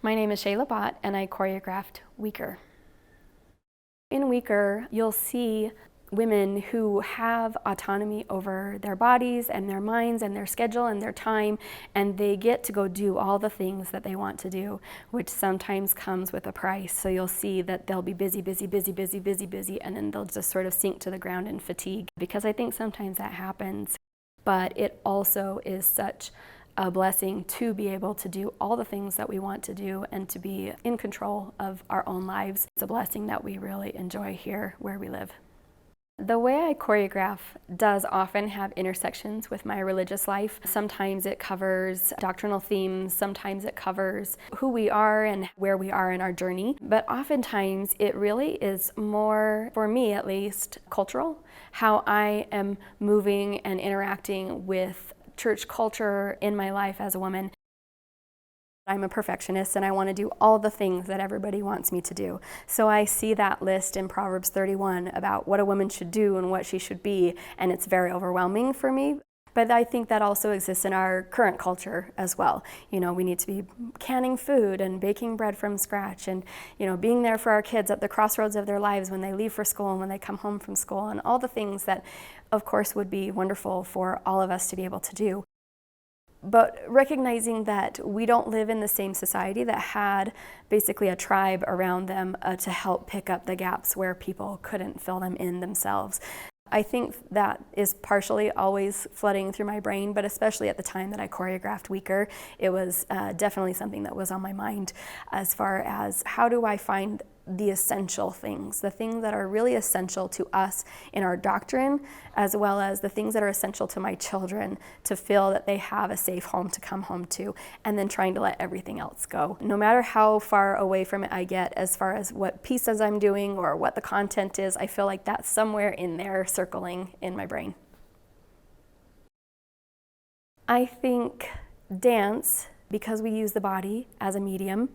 My name is Shayla Bott, and I choreographed Weaker. In Weaker, you'll see women who have autonomy over their bodies and their minds and their schedule and their time, and they get to go do all the things that they want to do, which sometimes comes with a price. So you'll see that they'll be busy, and then they'll just sort of sink to the ground in fatigue, because I think sometimes that happens. But it also is such a blessing to be able to do all the things that we want to do and to be in control of our own lives. It's a blessing that we really enjoy here where we live. The way I choreograph does often have intersections with my religious life. Sometimes it covers doctrinal themes, sometimes it covers who we are and where we are in our journey, but oftentimes it really is more, for me at least, cultural, how I am moving and interacting with church culture in my life as a woman. I'm a perfectionist and I want to do all the things that everybody wants me to do. So I see that list in Proverbs 31 about what a woman should do and what she should be, and it's very overwhelming for me. But I think that also exists in our current culture as well. You know, we need to be canning food and baking bread from scratch and, you know, being there for our kids at the crossroads of their lives when they leave for school and when they come home from school, and all the things that, of course, would be wonderful for all of us to be able to do. But recognizing that we don't live in the same society that had basically a tribe around them to help pick up the gaps where people couldn't fill them in themselves. I think that is partially always flooding through my brain, but especially at the time that I choreographed Weaker, it was definitely something that was on my mind as far as how do I find the essential things, the things that are really essential to us in our doctrine, as well as the things that are essential to my children to feel that they have a safe home to come home to, and then trying to let everything else go. No matter how far away from it I get as far as what pieces I'm doing or what the content is, I feel like that's somewhere in there circling in my brain. I think dance, because we use the body as a medium,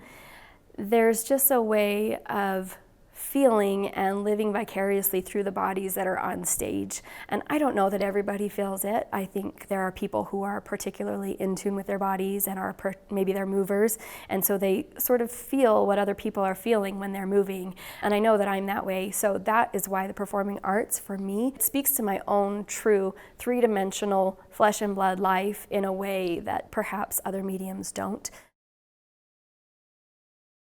there's just a way of feeling and living vicariously through the bodies that are on stage. And I don't know that everybody feels it. I think there are people who are particularly in tune with their bodies and are maybe they're movers, and so they sort of feel what other people are feeling when they're moving. And I know that I'm that way, so that is why the performing arts, for me, speaks to my own true three-dimensional flesh and blood life in a way that perhaps other mediums don't.